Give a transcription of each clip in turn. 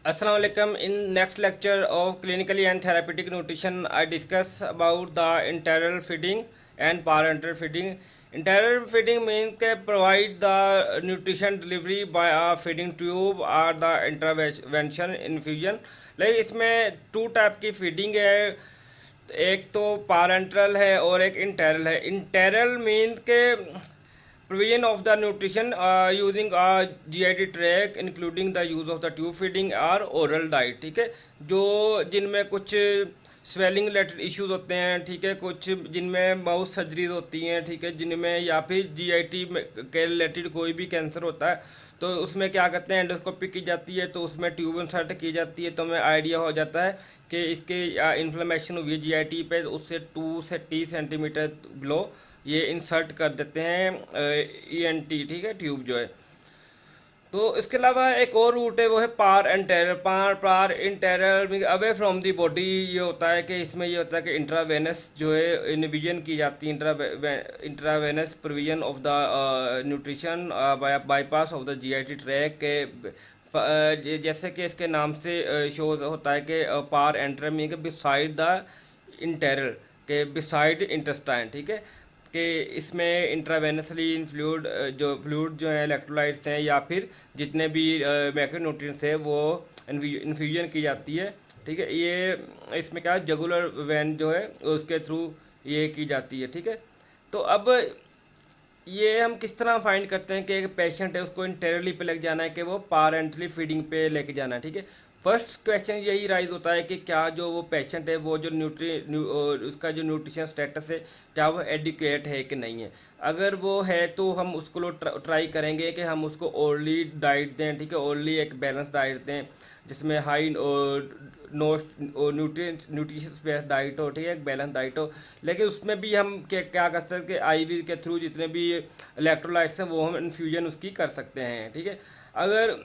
Assalamualaikum. In next lecture of clinically and therapeutic nutrition, I discuss about the enteral feeding and parenteral feeding. Enteral feeding means के provide the nutrition delivery by a feeding tube or the intervention infusion. like इसमें to type की feeding है। एक तो पारेंटल है और एक इंटेरल है। इंटेरल मीन्स के provision of the nutrition using a GIT tract including the use of the tube feeding or oral diet। ठीक है, जो जिनमें कुछ स्वेलिंग रिलेटेड इश्यूज होते हैं, ठीक है, कुछ जिनमें माउथ सर्जरीज होती हैं, ठीक है, जिनमें या फिर जीआईटी के रिलेटेड कोई भी कैंसर होता है तो उसमें क्या करते हैं, एंडोस्कोपी की जाती है तो उसमें ट्यूब इंसर्ट की जाती है तो हमें आइडिया हो जाता है कि इसके इन्फ्लेमेशन हुई है जीआईटी पे, उससे 2 से 30 सेंटीमीटर बिलो ये इंसर्ट कर देते हैं ईएनटी, ठीक है, ट्यूब जो है। तो इसके अलावा एक और रूट है, वो है parenteral. Parenteral away from the body. ये होता है कि इसमें ये होता है कि इंट्रावेनस जो है इनविजन की जाती है, intravenous provision of the nutrition bypass of the GIT tract के जैसे कि इसके नाम से शो होता है कि पार एंटेरल मीन के बिसाइड द इंटेरल के बिसाइड इंटेस्टाइन, ठीक है, कि इसमें इंट्रावेनसली फ्लूइड जो है इलेक्ट्रोलाइट्स हैं या फिर जितने भी मैक्रोन्यूट्रिएंट्स हैं वो इन्फ्यूजन की जाती है, ठीक है। ये इसमें क्या जगुलर वैन जो है उसके थ्रू ये की जाती है, ठीक है। तो अब ये हम किस तरह फाइंड करते हैं कि एक पेशेंट है उसको इंटेरली पे लेके जाना है कि वो पारेंटली फीडिंग पे लेके जाना है, ठीक है। फर्स्ट क्वेश्चन यही राइज होता है कि क्या जो वो पेशेंट है वो जो उसका जो न्यूट्रिशन स्टेटस है क्या वो एडिक्वेट है कि नहीं है। अगर वो है तो हम उसको ट्राई करेंगे कि हम उसको ओरली डाइट दें, ठीक है, ओरली एक बैलेंस डाइट दें जिसमें high no nutritious based diet हो, ठीक है, एक बैलेंस डाइट हो। लेकिन उसमें भी हम क्या कर सकते हैं कि आईवी के थ्रू जितने भी इलेक्ट्रोलाइट्स हैं वो हम इन्फ्यूजन उसकी कर सकते हैं, ठीक है। अगर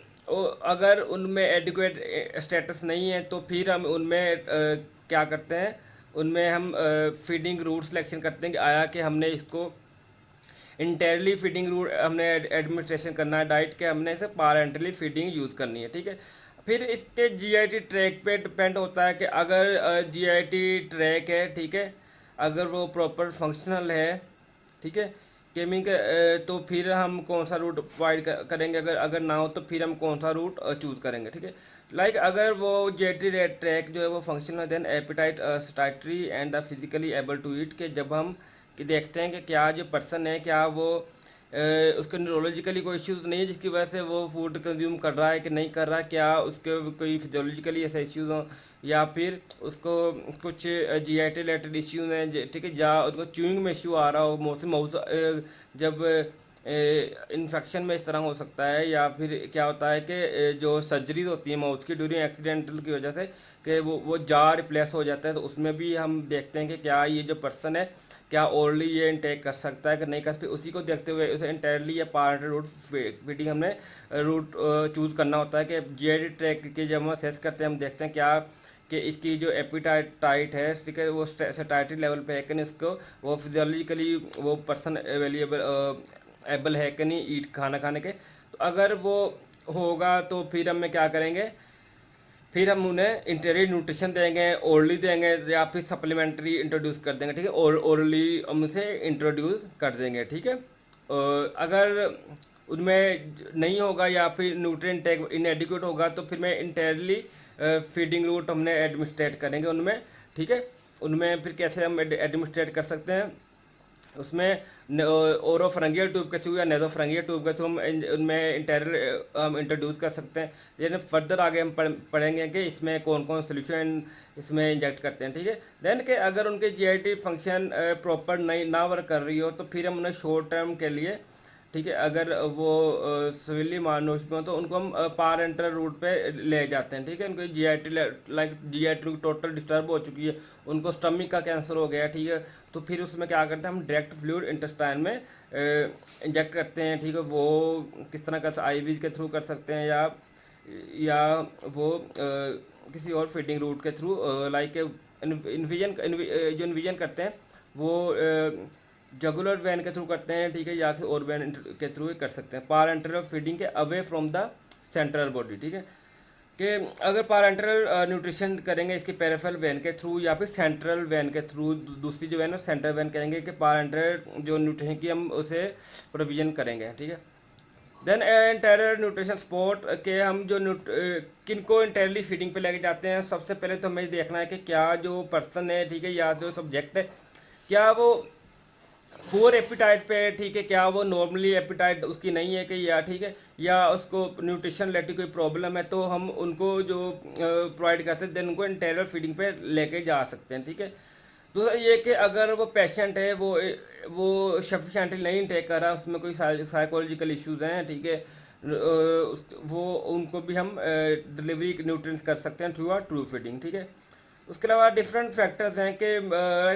अगर उनमें एडिक्वेट स्टेटस नहीं है तो फिर हम उनमें क्या करते हैं, उनमें हम फीडिंग रूट सिलेक्शन करते हैं कि आया कि हमने इसको इंटेरली फीडिंग रूट हमने एडमिनिस्ट्रेशन करना है डाइट के, हमने इसे पारेंटली फीडिंग यूज़ करनी है, ठीक है। फिर इसके जीआईटी ट्रैक पे डिपेंड होता है कि अगर जीआईटी ट्रैक है, ठीक है, अगर वो प्रॉपर फंक्शनल है, ठीक है, गेमिंग तो फिर हम कौन सा रूट प्रोवाइड करेंगे, अगर अगर ना हो तो फिर हम कौन सा रूट चूज़ करेंगे, ठीक है। लाइक अगर वो जेटी ट्रैक जो है वो फंक्शनल है then appetite satiety and the physically able to eat के जब हम कि देखते हैं कि क्या जो पर्सन है क्या वो उसको न्यूरोलॉजिकली कोई इश्यूज़ नहीं है जिसकी वजह से वो फूड कंज्यूम कर रहा है कि नहीं कर रहा, क्या उसके कोई फिजियोलॉजिकली ऐसे इश्यूज़ हों या फिर उसको कुछ जीआईटी रिलेटेड इश्यूज हैं, ठीक है, या उनको च्यूइंग में इशू आ रहा हो, मोस्टली माउथ जब इन्फेक्शन में इस तरह हो सकता है, या फिर क्या होता है कि जो सर्जरीज होती हैं माउथ की ड्यूरिंग एक्सीडेंटल की वजह से कि वो जा रिप्लेस हो जाता है, तो उसमें भी हम देखते हैं कि क्या ये जो पर्सन है क्या ओरली ये इनटेक कर सकता है कि नहीं कर सकता। उसी को देखते हुए उसे इंटायरली या पार्ट रूट फीडिंग हमने रूट चूज़ करना होता है कि जीआईटी ट्रैक के जब हम असेस करते हैं हम देखते हैं क्या कि इसकी जो एपिटाइट है, ठीक है, वो सटाइटी लेवल पे है कि नहीं, इसको वो फिजियोलॉजिकली वो पर्सन एबल है कि नहीं ईट खाना खाने के। तो अगर वो होगा तो फिर हम क्या करेंगे, फिर हम उन्हें इंटीरियर न्यूट्रिशन देंगे, ओरली देंगे या फिर सप्लीमेंट्री इंट्रोड्यूस कर देंगे, ठीक है, ओरली हम उसे इंट्रोड्यूस कर देंगे, ठीक है। अगर उनमें नहीं होगा या फिर न्यूट्रिएंट टेक इनएडिक्वेट होगा तो फिर मैं इंटेरली फीडिंग रूट हमने एडमिनिस्ट्रेट करेंगे उनमें, ठीक है। उनमें फिर कैसे हम एडमिनिस्ट्रेट कर सकते हैं, उसमें ओरोफरेंगियल ट्यूब के थ्रू या नेजोफरेंगियल ट्यूब के थ्रू हम उनमें इंटेरल हम इंट्रोड्यूस कर सकते हैं। जैसे फर्दर आगे हम पढ़ेंगे कि इसमें कौन कौन सोल्यूशन इसमें इंजेक्ट करते हैं, ठीक है। देन के अगर उनके जीआईटी फंक्शन प्रॉपर नहीं ना वर्क कर रही हो तो फिर हम उन्हें शॉर्ट टर्म के लिए, ठीक है, अगर वो सिविली मालनूरिश में हो तो उनको हम पारेंटल रूट पे ले जाते हैं, ठीक है। उनको GIT like GIT total disturb हो चुकी है, उनको स्टमक का कैंसर हो गया, ठीक है, तो फिर उसमें क्या करते हैं हम डायरेक्ट फ्लूइड इंटेस्टाइन में इंजेक्ट करते हैं, ठीक है। वो किस तरह का आईवी के थ्रू कर सकते हैं या वो किसी और फीडिंग रूट के थ्रू लाइक इन्विजन जो इन्विजन करते हैं वो जगुलर वैन के थ्रू करते हैं, ठीक है, या फिर और वैन के थ्रू कर सकते हैं पारेंटल फीडिंग के away from the central body, ठीक है। कि अगर पैरेंटल न्यूट्रिशन करेंगे इसके पेरिफेरल वेन के थ्रू या फिर सेंट्रल वेन के थ्रू, दूसरी जो वेन है सेंट्रल वेन कहेंगे कि पैरेंटल जो न्यूट्रिशन की हम उसे प्रोविजन करेंगे, ठीक है। देन इंटेरियर न्यूट्रिशन सपोर्ट के हम जो किन को इंटेरली फीडिंग पे लेके जाते हैं, सबसे पहले तो हमें देखना है कि क्या जो पर्सन है, ठीक है, या जो सब्जेक्ट है, क्या वो पुअर एपिटाइट पे, ठीक है, क्या वो नॉर्मली एपिटाइट उसकी नहीं है कि, या ठीक है, या उसको न्यूट्रिशन रिलेटेड कोई प्रॉब्लम है, तो हम उनको जो प्रोवाइड करते हैं देन उनको इंटेरियर फीडिंग पे लेके जा सकते हैं, ठीक है। दूसरा ये कि अगर वो पेशेंट है वो सफिशेंटली नहीं टेक कर रहा, उसमें कोई साइकोलॉजिकल इश्यूज हैं, ठीक है, वो उनको भी हम डिलीवरी न्यूट्रिएंट्स कर सकते हैं थ्रू आर ट्रू फीडिंग, ठीक है। उसके अलावा डिफरेंट फैक्टर्स हैं कि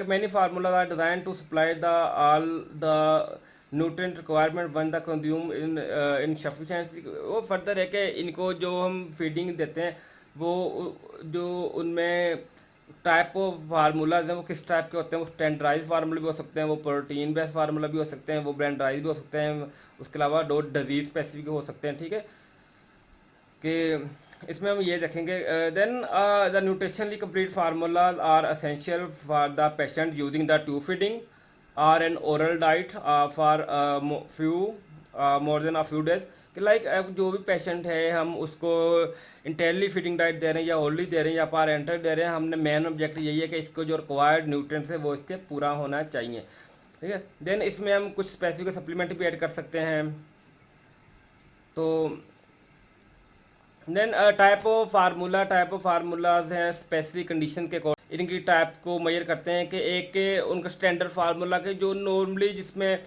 many formulas are design to supply the all the nutrient requirement when the consume in sufficiency. वो फर्दर है कि इनको जो हम फीडिंग देते हैं वो जो उनमें टाइप ऑफ फार्मूलाज हैं वो किस टाइप के होते हैं। वो स्टैंडर्डाइज फार्मूला भी हो सकते हैं, वो प्रोटीन बेस्ड फार्मूला भी हो सकते हैं, वो ब्लेंडराइज भी हो सकते हैं, उसके अलावा दो डिजीज स्पेसिफिक हो सकते हैं, ठीक है। कि इसमें हम ये देखेंगे then the nutritionally complete formulas are essential for the patient using the tube feeding or an oral diet for few more than a few days. कि लाइक जो भी पेशेंट है हम उसको इंटेरली फीडिंग डाइट दे रहे हैं या ओरली दे रहे हैं या पारेंटल दे रहे हैं, हमने मेन ऑब्जेक्ट यही है कि इसको जो रिक्वायर्ड न्यूट्रिएंट्स है वो इसके पूरा होना चाहिए, ठीक है। देन इसमें हम कुछ स्पेसिफिक सप्लीमेंट भी ऐड कर सकते हैं। तो देन टाइप ऑफ फार्मूलाज हैं स्पेसिफिक कंडीशन के अकॉर्डिंग, इनकी टाइप को मेजर करते हैं कि एक के उनका स्टैंडर्ड फार्मूला के जो नॉर्मली जिसमें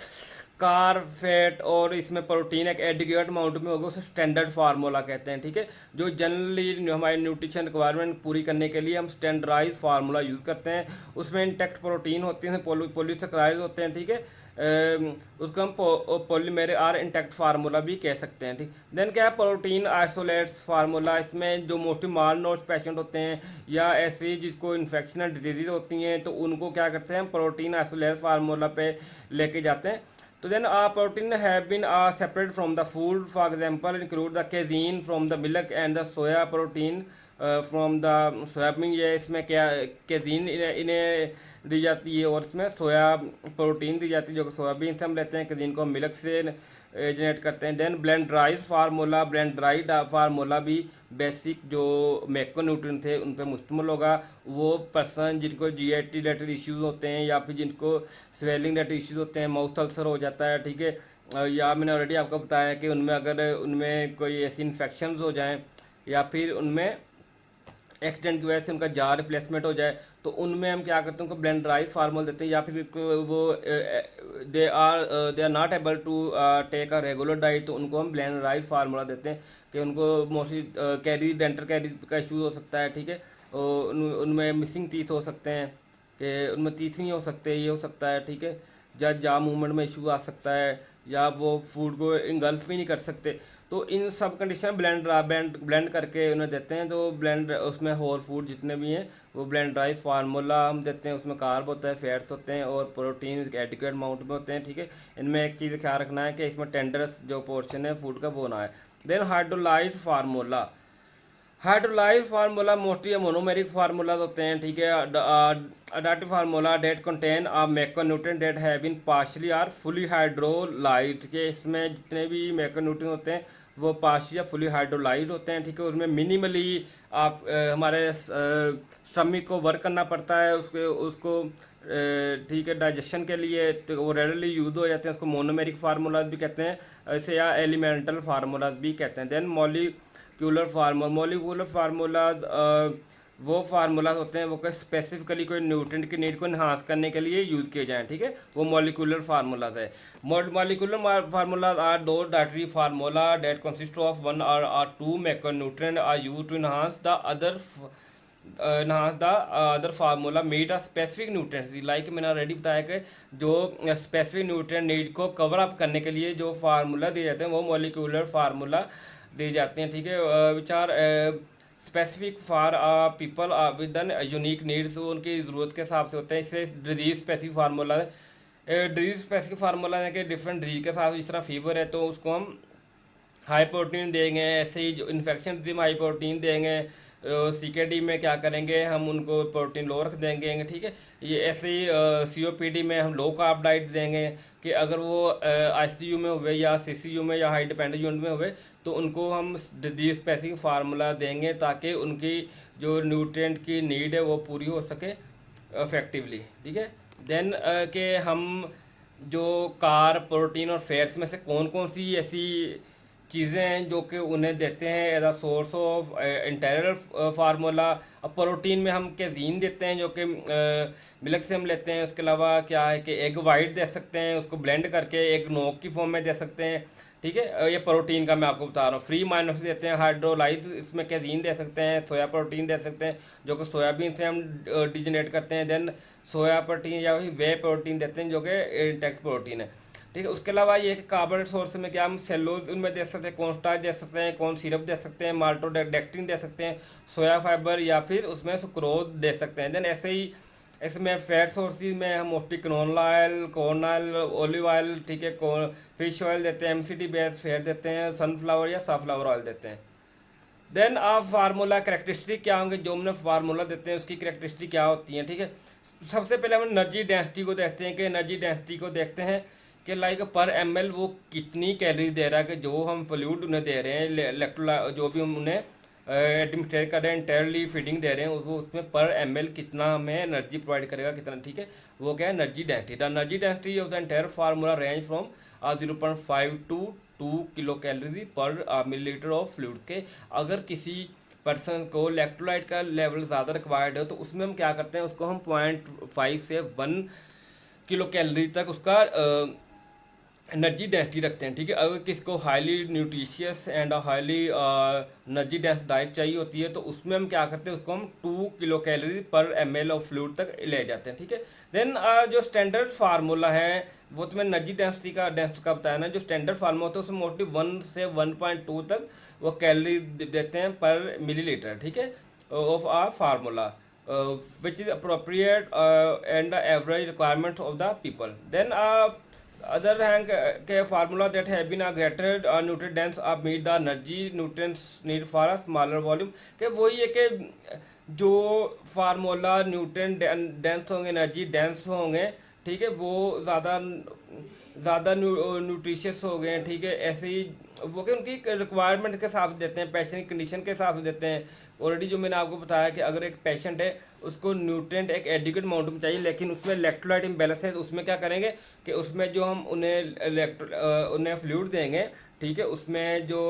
कार्ब फैट और इसमें प्रोटीन एक एडिक्वेट अमाउंट में होगा उसे स्टैंडर्ड फार्मूला कहते हैं, ठीक है। जो जनरली हमारी न्यूट्रिशन रिक्वायरमेंट पूरी करने के लिए हम स्टैंडर्डाइज फार्मूला यूज़ करते हैं, उसमें इंटेक्ट प्रोटीन होते हैं, पॉलीसेकेराइड होते हैं, ठीक है। उसको हम पॉलीमेर आर इंटेक्ट फार्मूला भी कह सकते हैं, ठीक। देन क्या है प्रोटीन आइसोलेट्स फार्मूला, इसमें जो मोस्टली माल नोट पेशेंट होते हैं या ऐसे जिसको इन्फेक्शन डिजीज होती हैं तो उनको क्या करते हैं प्रोटीन आइसोलेट फार्मूला पे लेके जाते हैं। तो then protein have been separated from the food. For example, include the casein from the milk and the soya protein from the soybean। ये इसमें क्या casein इन्हें दी जाती है और इसमें सोया प्रोटीन दी जाती है जो कि सोयाबीन से हम लेते हैं, casein को मिल्क से जनरेट करते हैं। देन ब्लेंड ड्राइड फार्मूला भी बेसिक जो मैक्रोन्यूट्रिएंट थे उन पर मुश्तमिल होगा। वो पर्सन जिनको जीआईटी रिलेटेड इश्यूज होते हैं या फिर जिनको स्वेलिंग रिलेटेड इश्यूज होते हैं, माउथ अल्सर हो जाता है, ठीक है, या मैंने ऑलरेडी आपको बताया कि उनमें अगर उनमें कोई ऐसी इन्फेक्शन हो जाएँ या फिर उनमें एक्सीडेंट की वजह से उनका जार रिप्लेसमेंट हो जाए तो उनमें हम क्या करते हैं उनको ब्लेंडराइज फार्मूला देते हैं, या फिर वो they are not able to take a regular diet तो उनको हम ब्लेंडराइज फार्मूला देते हैं कि उनको मोस्टली कैरी डेंटल कैरी का इशू हो सकता है, ठीक है, और उनमें मिसिंग टीथ हो सकते हैं कि उनमें टीथ नहीं हो सकते, ये हो सकता है, ठीक है, जा मूवमेंट में इशू आ सकता है या वो फूड को इंगल्फ भी नहीं कर सकते। तो इन सब कंडीशन ब्लेंड करके उन्हें देते हैं। तो ब्लेंड उसमें होल फूड जितने भी हैं वो ब्लेंड ड्राई फार्मूला हम देते हैं, उसमें कार्ब होता है, फैट्स होते हैं और प्रोटीन एडिक्वेट अमाउंट में होते हैं, ठीक है। इनमें एक चीज़ ख्याल रखना है कि इसमें टेंडरस जो पोर्शन है फूड का वो ना है। Then hydrolyze formula mostly monomeric formula होते हैं, ठीक है। Adaptive formula that contain a macronutrient that have been partially or fully hydrolyzed, के इसमें जितने भी मैक्रोन्यूट्रिएंट होते हैं वो पार्शियल या फुली हाइड्रोलाइज्ड होते हैं, ठीक है। उसमें मिनिमली आप हमारे स्टमक को वर्क करना पड़ता है उसको ठीक है डाइजेशन के लिए, तो वो रेडली यूज हो जाते हैं, उसको मोनोमेरिक फार्मूलाज भी कहते हैं ऐसे या एलिमेंटल फार्मूलाज भी कहते हैं। देन मॉलिक्यूलर फार्मूलाज वो फार्मूलाज होते हैं वो स्पेसिफिकली कोई न्यूट्रिएंट की नीड को इन्हांस करने के लिए यूज़ किए जाएँ, ठीक है, वो मॉलिक्यूलर फार्मूलाज है। मॉलिक्यूलर फार्मूलाज आर दो dietary formula that consist of one और two macronutrient are used to enhance the other formula meet a specific nutrients. Like मैंने ऑलरेडी बताया कि जो स्पेसिफिक न्यूट्रिएंट नीड को कवर अप करने के लिए जो फार्मूला दिए जाते हैं वो मॉलिक्यूलर फार्मूला दी जाते हैं, ठीक है, which are specific for people with an unique needs, उनकी ज़रूरत के हिसाब से होते हैं। इससे डिजीज स्पेसिफिक फार्मूला है, डिजीज स्पेसिफिक फार्मूला है कि डिफरेंट डिजीज के साथ, इस तरह फीवर है तो उसको हम हाई प्रोटीन देंगे, ऐसे ही जो इन्फेक्शन में हाई प्रोटीन देंगे, CKD में क्या करेंगे, हम उनको प्रोटीन लो रख देंगे, ठीक है। ये ऐसे ही COPD में हम लो कार्ब डाइट देंगे, कि अगर वो ICU में हुए या CCU में या हाई डिपेंडेंट यूनिट में हुए तो उनको हम डिजीज स्पेसिफिक फार्मूला देंगे, ताकि उनकी जो न्यूट्रिएंट की नीड है वो पूरी हो सके इफेक्टिवली, ठीक है। देन के हम जो कार्ब, प्रोटीन और फैट्स में से कौन कौन सी ऐसी चीज़ें हैं जो कि उन्हें देते हैं as a source of internal formula. अब प्रोटीन में हम कैजीन देते हैं, जो कि मिल्क से हम लेते हैं। उसके अलावा क्या है कि एग वाइट दे सकते हैं, उसको ब्लेंड करके एग नोक की फॉर्म में दे सकते हैं, ठीक है। ये प्रोटीन का मैं आपको बता रहा हूँ। फ्री माइनस देते हैं, हाइड्रोलाइज इसमें कैजीन दे सकते हैं, सोया प्रोटीन दे सकते हैं जो कि सोयाबीन से हम डिजनरेट करते हैं। देन सोया प्रोटीन या वे प्रोटीन देते हैं जो कि इंटेक्ट प्रोटीन है, ठीक है। उसके अलावा ये कि कार्बोहाइड्रेट सोर्स में क्या हम सेलोज उनमें दे सकते हैं, कॉर्न स्टार्च दे सकते हैं, कॉर्न सिरप दे सकते हैं, माल्टोडेक्टिन दे सकते हैं, सोया फाइबर या फिर उसमें सुक्रोज दे सकते हैं। देन ऐसे ही इसमें फैट सोर्सेज में हम mostly canola oil, corn oil, olive oil, ठीक है, फिश ऑयल देते हैं, MCT बेस्ड फैट देते हैं, सनफ्लावर या साफ्लावर ऑयल देते हैं। देन आप फार्मूला करेक्टरिस्टिक क्या होंगे, जो हमने फार्मूला देते हैं उसकी करेक्टरिस्टिक क्या होती हैं, ठीक है। सबसे पहले हम एनर्जी डेंसिटी को देखते हैं, कि एनर्जी डेंसिटी को देखते हैं कि लाइक पर ml वो कितनी कैलोरी दे रहा है, कि जो हम फ्लूइड उन्हें दे रहे हैं, इलेक्ट्रोलाइट जो भी हम उन्हें एडमिनिस्ट्रेट कर रहे हैं, इंटरनली फीडिंग दे रहे हैं, वो उसमें पर ml कितना हमें एनर्जी प्रोवाइड करेगा, कितना, ठीक है। वो क्या है, energy density. The energy density of the entire formula range from 0.5 to 2 kilo calorie per millilitre of fluid के। अगर किसी पर्सन को इलेक्ट्रोलाइट का लेवल ज़्यादा रिक्वायर्ड है तो उसमें हम क्या करते हैं, उसको हम 0.5 से 1 किलो कैलोरी तक उसका एनर्जी डेंसिटी रखते हैं, ठीक है। अगर किसको highly nutritious and highly energy dense diet चाहिए होती है तो उसमें हम क्या करते हैं, उसको हम 2 किलो कैलोरी पर ml ऑफ फ्लूइड तक ले जाते हैं, ठीक है। देन जो स्टैंडर्ड फार्मूला है वो तो मैंने एनर्जी डेंसिटी का बताया ना। जो स्टैंडर्ड फार्मूला होता है उसमें मोस्टली 1 से 1.2 तक वो कैलोरी देते हैं पर मिलीलीटर, ठीक है, of a formula which is appropriate and the average requirement of the people. Then other हैंग के formula that have been greater nutrient dense आप meet the energy nutrients need for a smaller volume, के वही है कि जो formula nutrient dense होंगे, energy dense होंगे, ठीक है, वो ज़्यादा न्यूट्रिशियस हो गए हैं, ठीक है। ऐसे ही वो कि उनकी रिक्वायरमेंट के हिसाब से देते हैं, पेशेंट कंडीशन के हिसाब से देते हैं। ऑलरेडी जो मैंने आपको बताया कि अगर एक पेशेंट है उसको न्यूट्रिएंट एक एडिक्वेट अमाउंट में चाहिए, लेकिन उसमें इलेक्ट्रोलाइट इम्बैलेंस है, तो उसमें क्या करेंगे कि उसमें जो हम उन्हें फ्लूइड देंगे, ठीक है, उसमें जो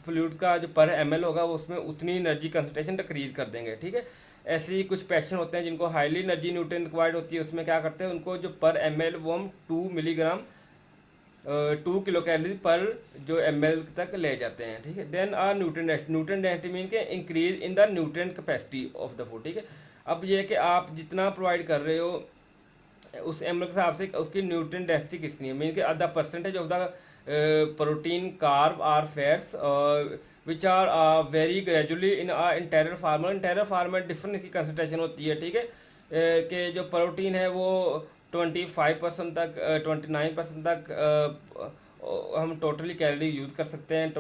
फ्लूइड का जो पर ml होगा वो उसमें उतनी एनर्जी कंसनट्रेशन डिक्रीज कर देंगे, ठीक है। ऐसे ही कुछ पेशेंट होते हैं जिनको हाईली एनर्जी न्यूट्रिएंट रिक्वायर्ड होती है, उसमें क्या करते हैं, उनको जो पर ml वो हम 2 मिलीग्राम 2 किलो कैलोरी पर जो ml तक ले जाते हैं, ठीक है। देन न्यूट्रिएंट डेंसिटी मीन के increase in the nutrient capacity of the food, ठीक है। अब ये कि आप जितना प्रोवाइड कर रहे हो उस ml के हिसाब से उसकी न्यूट्रिएंट डेंसिटी कितनी है, मीन के आधा percentage of the protein, carb or fats which are very gradually in internal former. Internal former different इसकी कंसनट्रेशन होती है, ठीक है, कि जो प्रोटीन है वो 25% तक 29% तक हम टोटली कैलोरी यूज़ कर सकते हैं।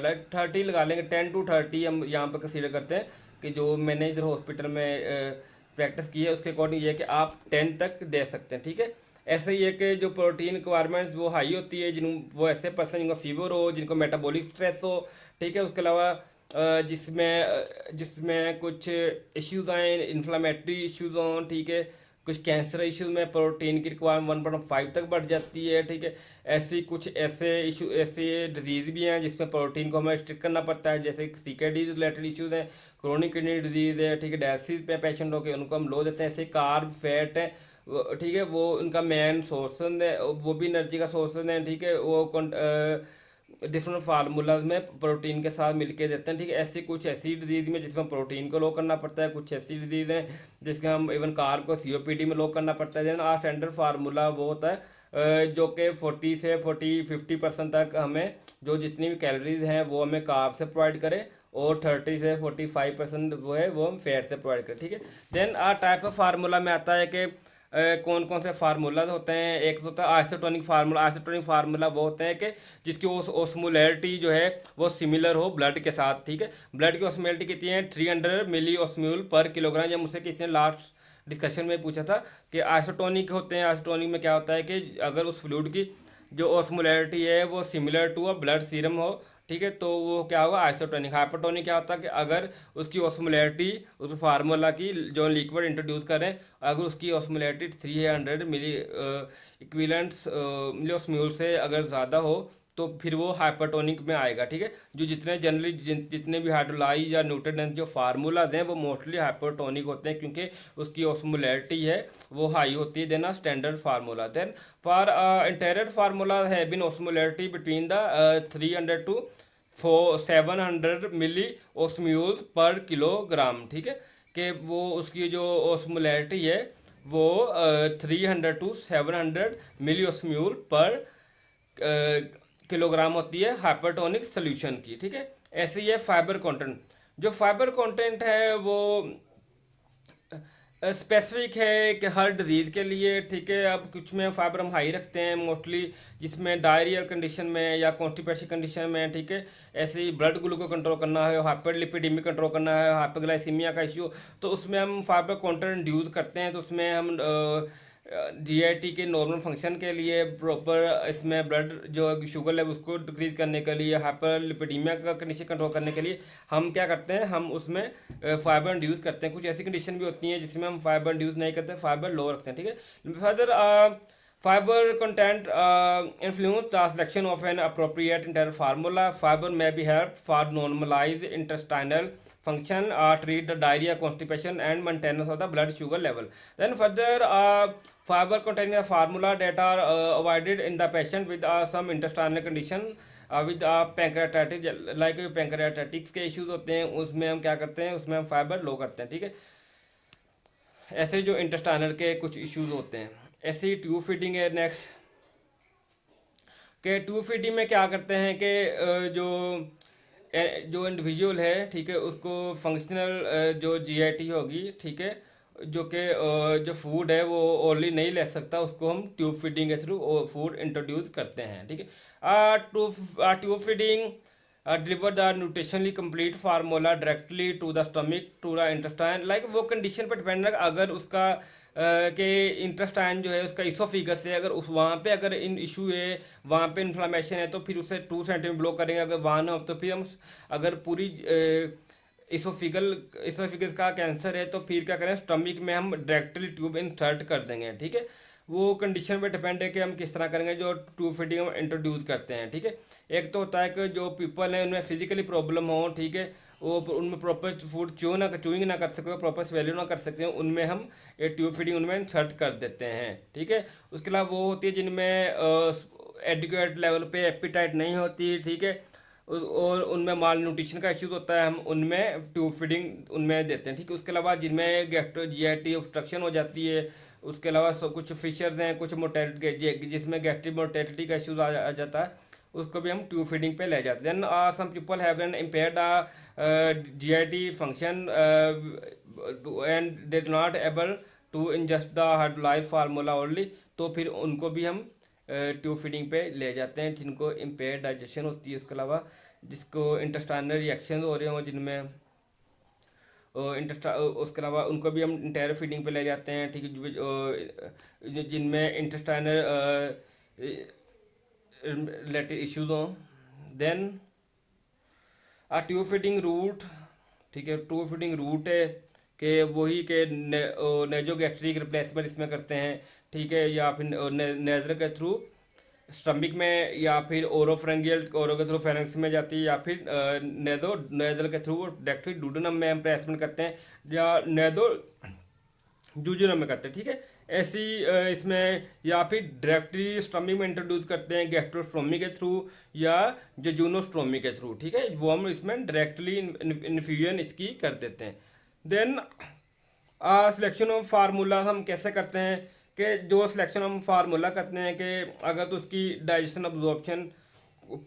लाइक 30 लगा लेंगे, 10 to 30 हम यहाँ पर कंसीडर करते हैं, कि जो मैंने इधर हॉस्पिटल में प्रैक्टिस की है उसके अकॉर्डिंग ये है कि आप 10 तक दे सकते हैं, ठीक है। ऐसे ही है कि जो प्रोटीन रिक्वायरमेंट्स वो हाई होती है, वो ऐसे पर्सन जिनको फीवर हो, जिनको मेटाबॉलिक स्ट्रेस हो, ठीक है। उसके अलावा जिसमें कुछ इश्यूज़ आए, इन्फ्लामेटरी इश्यूज़ हों, ठीक है, कुछ कैंसर इश्यूज में प्रोटीन की रिक्वायरमेंट 1.5 तक बढ़ जाती है, ठीक है। ऐसे डिजीज़ भी हैं जिसमें प्रोटीन को हमें रिस्ट्रिक्ट करना पड़ता है, जैसे CKD रिलेटेड इश्यूज़ हैं, क्रोनिक किडनी डिजीज़ है, ठीक है, डायलिसिस पे पेशेंट हो के उनको हम लो देते हैं। ऐसे कार्ब, फैट है, ठीक है, वो उनका मेन सोर्स है, वो भी एनर्जी का सोर्स है, ठीक है। वो डिफरेंट फार्मूलाज में प्रोटीन के साथ मिलके देते हैं, ठीक है। कुछ ऐसी डिजीज़ में जिसमें प्रोटीन को लो करना पड़ता है, कुछ ऐसी डिजीज़ हैं जिसमें हम इवन कार्ब को COPD में लो करना पड़ता है। देन स्टैंडर्ड फार्मूला वो होता है जो कि 40 से 50% तक हमें जो जितनी भी कैलोरीज हैं वो हमें कार्ब से प्रोवाइड करे, और 30 से 45% वो है वो हम फैट से प्रोवाइड करें, ठीक है। देन टाइप ऑफ फार्मूला में आता है कि कौन कौन से फार्मूलाज होते हैं। एक तो होता है आइसोटोनिक फार्मूला। आइसोटोनिक फार्मूला वो होते हैं कि जिसकी ओस्मोलैरिटी जो है वो सिमिलर हो ब्लड के साथ, ठीक है। ब्लड की ओस्मोलैरिटी कितनी है, 300 मिली ओस्मोल पर किलोग्राम। जब मुझसे किसी ने लास्ट डिस्कशन में पूछा था कि आइसोटोनिक होते हैं, आइसोटोनिक में क्या होता है कि अगर उस फ्लूइड की जो ओस्मोलैरिटी है वो similar to a blood serum हो, ठीक है, तो वो क्या होगा, आइसोटोनिक। हाइपोटोनिक क्या होता है कि अगर उसकी ओस्मोलैरिटी उस फार्मूला की जो लिक्विड इंट्रोड्यूस करें, अगर उसकी ओस्मोलैरिटी 300 मिली इक्विवेलेंट्स मिली ओस्मोल से अगर ज़्यादा हो तो फिर वो हाइपरटोनिक में आएगा, ठीक है। जो जितने जनरली जितने भी हाइड्रोलाइज या न्यूट्रिएंट्स जो फार्मूलाज हैं वो मोस्टली हाइपरटोनिक होते हैं क्योंकि उसकी ओस्मोलैरिटी है वो हाई होती है then standard formula. Then for interior formula है been osmolarity between the 300 to 700 milliosmol per kilogram, ठीक है। कि वो उसकी जो ओस्मोलैरिटी है वो 300 to 700 milliosmol per kilogram होती है हाइपरटोनिक सोल्यूशन की, ठीक है। ऐसे ही है फाइबर कंटेंट। जो फाइबर कंटेंट है वो स्पेसिफिक है कि हर डिजीज़ के लिए, ठीक है। अब कुछ में फाइबर हम हाई रखते हैं मोस्टली जिसमें डायरियल कंडीशन में या कॉन्स्टिपेशन कंडीशन में, ठीक है। ऐसे ही ब्लड ग्लूकोज कंट्रोल करना है, हाइपरलिपिडेमिक कंट्रोल करना है, हाइपरग्लाइसीमिया का इश्यू, तो उसमें हम फाइबर कंटेंट यूज़ करते हैं। तो उसमें हम जीआईटी के नॉर्मल फंक्शन के लिए प्रॉपर इसमें ब्लड जो शुगर लेवल उसको डिक्रीज करने के लिए, हाइपरलिपिडीमिया का कंडीशन कंट्रोल करने के लिए हम क्या करते हैं, हम उसमें फाइबर इंड्यूस करते हैं। कुछ ऐसी कंडीशन भी होती हैं जिसमें हम फाइबर इंड्यूस नहीं करते, फाइबर लो रखते हैं, ठीक है। Further fiber content influence the selection of an appropriate internal formula. Fiber may be helped for normalize intestinal function, treat the diarrhea, constipation, and maintenance of the blood sugar level. Then further, fiber containing a formula that are avoided in the patient with some intestinal condition, with pancreatitis, like pancreatitis के issues होते हैं उसमें हम क्या करते हैं, उसमें हम फाइबर लो करते हैं, ठीक है। ऐसे जो इंटेस्टाइनल के कुछ इश्यूज होते हैं। ऐसे ही ट्यूब फीडिंग है नेक्स्ट। के ट्यूब फीडिंग में क्या करते हैं कि जो इंडिविजुअल है, ठीक है, उसको फंक्शनल जो जीआईटी होगी, ठीक है, जो कि जो फूड है वो ओनली नहीं ले सकता, उसको हम ट्यूब फीडिंग के थ्रू फूड इंट्रोड्यूस करते हैं, ठीक है। Tube feeding deliver the nutritionally complete formula directly to the stomach to the intestine. Like वो कंडीशन पर डिपेंड है, अगर उसका के इंटेस्टाइन जो है उसका इसोफिगस है, अगर उस वहाँ पे अगर इन इशू है, वहाँ पे इन्फ्लामेशन है, तो फिर उसे 2 सेंटीमीटर ब्लॉक करेंगे। अगर वहाँ ना हो तो फिर हम अगर पूरी इसोफिगस का कैंसर है तो फिर क्या करें, स्टमक में हम डायरेक्टली ट्यूब इंसर्ट कर देंगे, ठीक है। वो कंडीशन पे डिपेंड है कि हम किस तरह करेंगे जो ट्यूब फीडिंग हम इंट्रोड्यूस करते हैं, ठीक है। एक तो होता है कि जो पीपल हैं उनमें फिजिकली प्रॉब्लम हो, ठीक है, वो उनमें प्रॉपर फूड चूइंग ना कर सके, प्रॉपर स्वेल्यू ना कर सकते हैं, उनमें हम ये ट्यूब फीडिंग उनमें इंसर्ट कर देते हैं, ठीक है। उसके अलावा वो होती है जिनमें एडिक्वेट लेवल पे एपिटाइट नहीं होती, ठीक है, और उनमें माल न्यूट्रिशन का इश्यूज होता है, हम उनमें ट्यूब फीडिंग उनमें देते हैं, ठीक है। उसके अलावा जिनमें गैस्ट्रो जीआईटी ऑब्स्ट्रक्शन हो जाती है, उसके अलावा कुछ फिशर्स हैं, कुछ मोटेलिटी जिसमें गैस्ट्रिक मोटेलिटी का इश्यूज आ जाता है, उसको भी हम ट्यूब फीडिंग पे ले जाते हैं। Then some people have an impaired GIT function and they not able to ingest the hydrolyze formula only, तो फिर उनको भी हम ट्यूब फीडिंग पे ले जाते हैं जिनको इम्पेयर डाइजेशन होती है। उसके अलावा जिसको इंटेस्टाइनल रिएक्शन हो रहे हों जिनमें उसके अलावा उनको भी हम इंटायर फीडिंग पे ले जाते हैं, ठीक है, जिनमें इंटेस्टाइनल रिलेटेड इश्यूज हों। देन ट्यूब फीडिंग रूट, ठीक है, ट्यूब फीडिंग रूट है कि वही के नेजोगैस्ट्रिक रिप्लेसमेंट इसमें करते हैं, ठीक है, या फिर नेजर के थ्रू स्टमक में, या फिर ओरोफ्रेंगियल ओरो के थ्रू फेरेंक्स में जाती है, या फिर नेजल के थ्रू डायरेक्टली डूडेनम में हम प्लेसमेंट करते हैं, या नेजो जूजुनम में करते हैं, ठीक है। ऐसी इसमें या फिर डायरेक्टली स्टमक में इंट्रोड्यूस करते हैं गैस्ट्रोस्टोमी के थ्रू या जेजूनोस्टोमी के थ्रू, ठीक है, वो हम इसमें डायरेक्टली इन्फ्यूजन इसकी कर देते हैं। देन सिलेक्शन ऑफ फार्मूला हम कैसे करते हैं कि जो सिलेक्शन हम फार्मूला करते हैं कि अगर तो उसकी डाइजेशन अब्जॉर्प्शन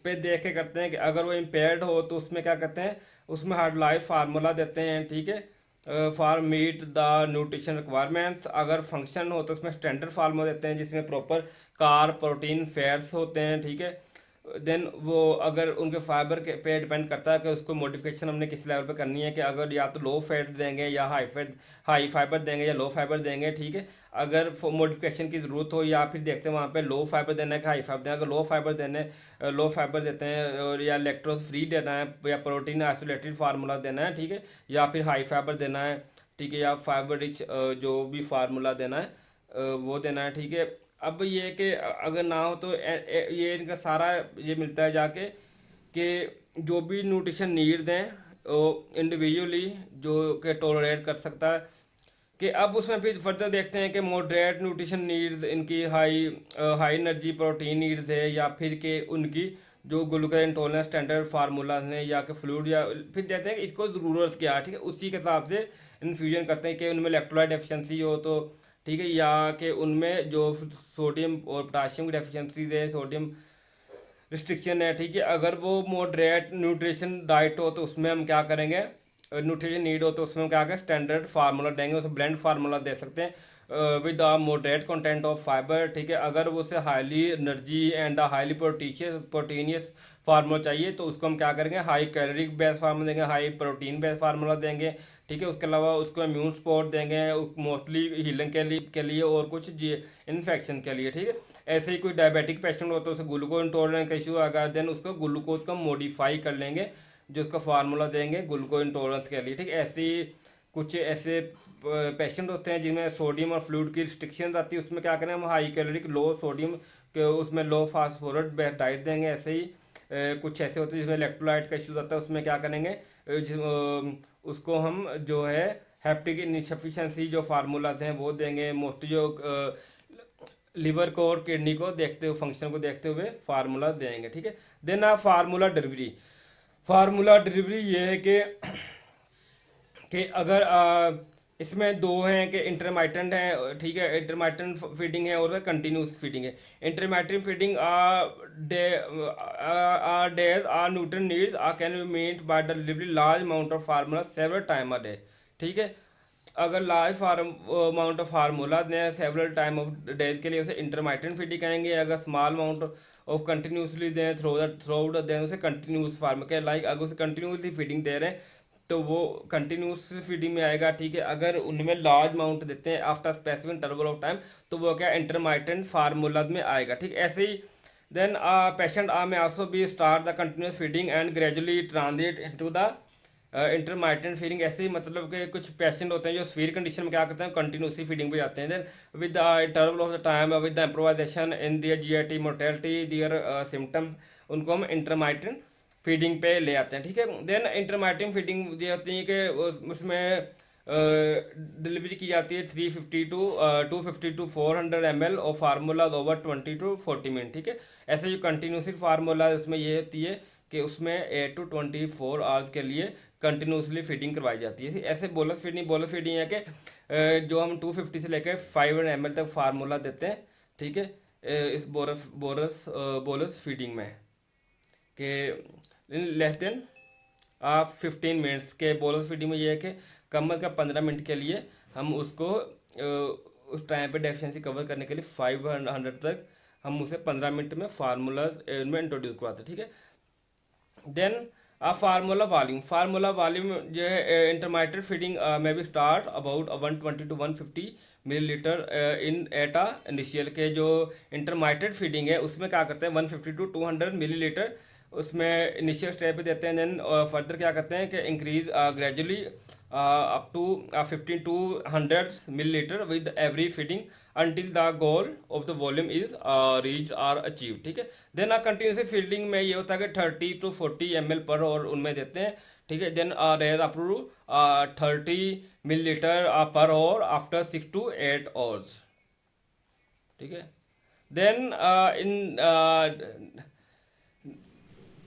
पे देख के करते हैं कि अगर वो इम्पेयर्ड हो तो उसमें क्या करते हैं, उसमें हाइड्रोलाइज फार्मूला देते हैं, ठीक है। For meet the nutrition requirements. अगर फंक्शन हो तो उसमें स्टैंडर्ड फार्मूला देते हैं जिसमें प्रॉपर कार्ब प्रोटीन फैट्स होते हैं, ठीक है। देन वो अगर उनके फाइबर के पे डिपेंड करता है कि उसको मॉडिफिकेशन हमने किस लेवल पे करनी है, कि अगर या तो लो फैट देंगे या हाई फाइबर देंगे या लो फाइबर देंगे, ठीक है। अगर मॉडिफिकेशन की ज़रूरत हो या फिर देखते हैं वहाँ पे लो फाइबर देना है कि हाई फाइबर देना है। अगर लो फाइबर देते हैं और या लैक्टोज फ्री देना है या प्रोटीन आइसोलेटेड फार्मूला देना है, ठीक है, या फिर हाई फाइबर देना है, ठीक है, या फाइबर रिच जो भी फार्मूला देना है वो देना है, ठीक है। अब ये है कि अगर ना हो तो ये इनका सारा ये मिलता है जाके कि जो भी न्यूट्रिशन नीड्स हैं वो इंडिविजुअली जो कि टॉलरेट कर सकता है। कि अब उसमें फिर फर्दर देखते हैं कि मॉडरेट न्यूट्रिशन नीड्स इनकी हाई एनर्जी प्रोटीन नीड्स है, या फिर कि उनकी जो ग्लूकोज इंटॉलरेंस स्टैंडर्ड फार्मूला हैं या कि फ्लूइड, या फिर देखते हैं कि इसको ज़रूरत क्या है, ठीक है, उसी के हिसाब से इन्फ्यूजन करते हैं कि उनमें इलेक्ट्रोलाइट डेफिशिएंसी हो तो, ठीक है, या कि उनमें जो सोडियम और पोटाशियम की डेफिशिएंसी है, सोडियम रिस्ट्रिक्शन है, ठीक है। अगर वो मॉडरेट न्यूट्रिशन डाइट हो तो उसमें हम क्या करेंगे, न्यूट्रिशन नीड हो तो उसमें हम क्या करें, स्टैंडर्ड फार्मूला देंगे, उसमें ब्लेंड फार्मूला दे सकते हैं with the moderate content of fibre, ठीक है। अगर वो उसे highly energy and highly proteinaceous formula चाहिए तो उसको हम क्या करेंगे, हाई कैलोरिक बेस्ड फार्मूला देंगे, हाई प्रोटीन बेस्ड फार्मूला देंगे, ठीक है। उसके अलावा उसको इम्यून सपोर्ट देंगे मोस्टली हीलिंग के लिए और कुछ इन्फेक्शन के लिए, ठीक है। ऐसे ही कोई डायबिटिक पेशेंट हो तो उसे ग्लूकोज इंटॉलरेंस का इशू आएगा, देन उसको ग्लूकोज का मॉडिफाई कर लेंगे जो उसका फार्मूला देंगे ग्लूकोज इंटॉलरेंस के लिए, ठीक है। ऐसे ही कुछ ऐसे पेशेंट होते हैं जिनमें सोडियम और फ्लूइड की रिस्ट्रिक्शन आती है, उसमें क्या करें, हम हाई कैलोरिक लो सोडियम के उसमें लो फास्फोरेट डाइट देंगे। ऐसे ही कुछ ऐसे होते हैं जिसमें इलेक्ट्रोलाइट का इशू आता है, उसमें क्या करेंगे, उसको हम जो है हेप्टिक इनसफिशिएंसी जो फार्मूलाज हैं वो देंगे, मोस्टली जो लिवर को और किडनी को देखते हुए फंक्शन को देखते हुए फार्मूला देंगे, ठीक है। देन आप फार्मूला डिलीवरी ये है कि अगर इसमें दो हैं कि इंटरमाइटेंट है, ठीक है, इंटरमाइटेंट फीडिंग है और कंटिन्यूस फीडिंग है। Intermittent feeding days are nutrient needs can be meet by the delivery large amount of formula several time a day, ठीक है। अगर लार्ज अमाउंट ऑफ फार्मूला दें सेवरल टाइम ऑफ डेज के लिए उसे इंटरमाइटेंट फीडिंग कहेंगे। अगर स्मॉल अमाउंट ऑफ कंटिन्यूसली दें थ्रू आउट दें उसे कंटिन्यूस फार्म के लाइक अगर उसे कंटिन्यूसली फीडिंग दे रहे हैं तो वो कंटिन्यूस फीडिंग में आएगा, ठीक है। अगर उनमें लार्ज अमाउंट देते हैं after specific interval of time तो वो क्या इंटरमाइटेंट फार्मूला में आएगा, ठीक। ऐसे ही देन पेशेंट में also be start the continuous feeding and gradually transit into the intermittent feeding. ऐसे ही मतलब कि कुछ पेशेंट होते हैं जो सीवियर कंडीशन में क्या करते हैं, कंटिन्यूसली फीडिंग पे जाते हैं। Then with the interval of the time with the improvisation in their GIT mortality their symptom उनको हम इंटरमाइटेंट फीडिंग पे ले आते हैं, ठीक है। देन इंटरमाइटेंट फीडिंग ये होती है कि उसमें डिलीवरी की जाती है 250 to 400 ml और फार्मूला ओवर 20 to 40 मिनट, ठीक है। ऐसे जो कंटिन्यूसली फार्मूला उसमें ये होती है कि उसमें 8 to 24 आवर्स के लिए कंटिन्यूसली फीडिंग करवाई जाती है। ऐसे बोलस फीडिंग है कि जो हम 250 से लेकर 500 ml तक फार्मूला देते हैं, ठीक है, इस बोलस फीडिंग में कि लेस देन 15 मिनट्स के बोलस फीडिंग में ये है कि कम अज़ कम 15 मिनट के लिए हम उसको उस टाइम पे डेफिशिएंसी कवर करने के लिए 500 तक हम उसे 15 मिनट में फार्मूला में इंट्रोड्यूस करवाते हैं, ठीक है। देन फार्मूला वॉल्यूम जो है इंटरमाइटेंट फीडिंग में भी start about 120 to 150 millilitre in Etah initial के जो इंटरमाइटेंट फीडिंग है उसमें क्या करते हैं 150 to 200 मिलीलीटर उसमें इनिशियल स्टेप पे देते हैं। देन फर्दर क्या करते हैं कि increase gradually up to 15 to 100 millilitre with every feeding until the goal of the volume is reached or achieved, ठीक है। देन कंटिन्यूसली फीडिंग में ये होता है कि 30 to 40 ml पर और उनमें देते हैं, ठीक है। Then raise up to 30 millilitre per hour after 6 to 8 hours, ठीक है। देन इन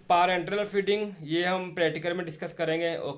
पारेंटल फीडिंग ये हम प्रैक्टिकल में डिस्कस करेंगे, ओके।